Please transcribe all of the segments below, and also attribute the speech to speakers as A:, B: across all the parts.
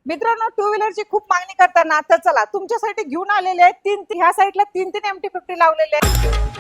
A: मित्रांनो, टू व्हीलरची खूप मागणी करताना तर चला तुमच्यासाठी घेऊन आलेले आहेत तीन ह्या साईडला तीन MT-50 लावलेले आहेत.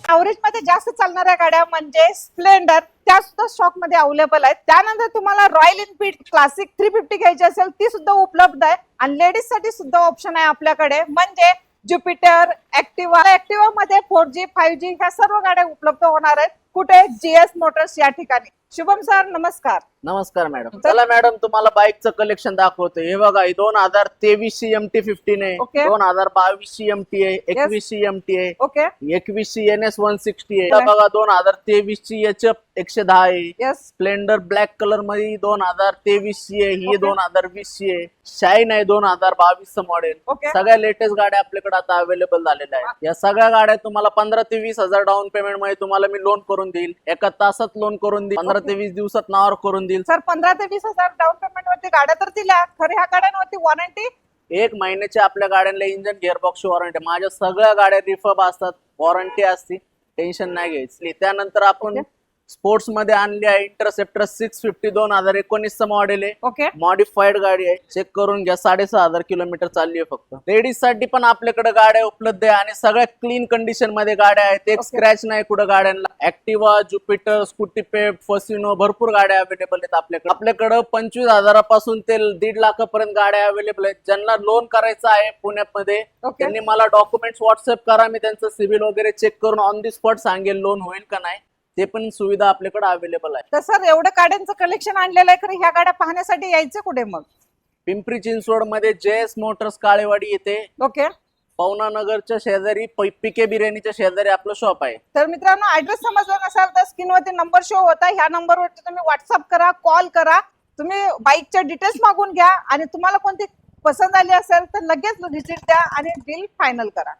A: एव्हरेज मध्ये जास्त चालणाऱ्या गाड्या म्हणजे स्प्लेंडर, त्या सुद्धा स्टॉक मध्ये अवेलेबल आहेत. त्यानंतर तुम्हाला रॉयल एनफील्ड क्लासिक 350 घ्यायची असेल ती सुद्धा उपलब्ध आहे. आणि लेडीज साठी सुद्धा ऑप्शन आहे आपल्याकडे, म्हणजे ज्युपिटर, ऍक्टिव्हा मध्ये 4G 5G ह्या सर्व गाड्या उपलब्ध होणार आहेत. कुठे? GS मोटर्स या ठिकाणी. शुभम सर, नमस्कार.
B: नमस्कार मॅडम. चला मॅडम, तुम्हाला बाईकचं कलेक्शन दाखवतो. हे बघा, 2023 MT-15 आहे,
A: Okay.
B: 2022 MT आहे, 21 MT आहे,
A: ओके,
B: 21 NS 160 आहे. बघा 2023 HF 110 आहे.
A: यस,
B: स्प्लेंडर ब्लॅक कलर मध्ये 2023 आहे. ही
A: Okay.
B: 2020 आहे. शाईन आहे 2022 मॉडेल.
A: Okay.
B: सगळ्या लेटेस्ट गाड्या आपल्याकडे आता अवेलेबल झालेल्या आहेत. या सगळ्या गाड्या तुम्हाला 15 ते 20 हजार डाऊन पेमेंट मध्ये तुम्हाला मी लोन करून देईल. एका तासात लोन करून देईल. 15 ते 20 दिवसात नावावर करून देईल.
A: सर 15 ते 20 हजार डाऊन पेमेंट वरती गाड्या तर दिल्या, खरं ह्या गाड्यांवरती वॉरंटी?
B: एक महिन्याच्या आपल्या गाड्यांना इंजन गिअरबॉक्स वॉरंटी. माझ्या सगळ्या गाड्या रिफर्ब असतात, वॉरंटी असते, टेन्शन नाही घ्यायची. त्यानंतर आपण स्पोर्ट्स मध्ये आणली आहे इंटरसेप्टर 650 2019 मॉडेल आहे.
A: ओके,
B: मॉडिफाईड गाडी आहे. चेक करून घ्या, 6,500 किलोमीटर चालली आहे फक्त. लेडीज साठी पण आपल्याकडे गाड्या उपलब्ध आहे आणि सगळ्या क्लीन कंडिशन मध्ये गाड्या आहेत. एक
A: Okay.
B: स्क्रॅच नाही कुठं गाड्यांना. ऍक्टिव्हा, ज्युपिटर, स्कूटी पेप, फसिनो भरपूर गाड्या अवेलेबल आहेत आपल्याकडे. आपल्याकडे 25,000 पासून ते 1.5 लाखापर्यंत गाड्या अवेलेबल आहेत. ज्यांना लोन करायचं आहे पुण्यामध्ये
A: ओके,
B: त्यांनी मला डॉक्युमेंट्स व्हॉट्सअप करा. मी त्यांचं सिव्हिल वगैरे चेक करून ऑन दी स्पॉट सांगेल लोन होईल का नाही. ते पण सुविधा आपल्याकडे अवेलेबल आहे.
A: तर सर एवढं गाड्यांचं कलेक्शन आणलेलं आहे, खरं ह्या गाड्या पाहण्यासाठी यायचं कुठे मग?
B: पिंपरी चिंचवड मध्ये JS मोटर्स काळेवाडी येते.
A: ओके,
B: पवना नगरच्या शेजारी पिके बिर्याणीच्या शेजारी आपलं शॉप आहे.
A: तर मित्रांनो, ऍड्रेस समजला नसाल तर स्क्रीनवरती नंबर शो होता, ह्या नंबरवरती तुम्ही व्हॉट्सअप करा, कॉल करा, तुम्ही बाईकच्या डिटेल्स मागून घ्या आणि तुम्हाला कोणती पसंत आली असेल तर लगेच रिसीट द्या आणि बिल फायनल करा.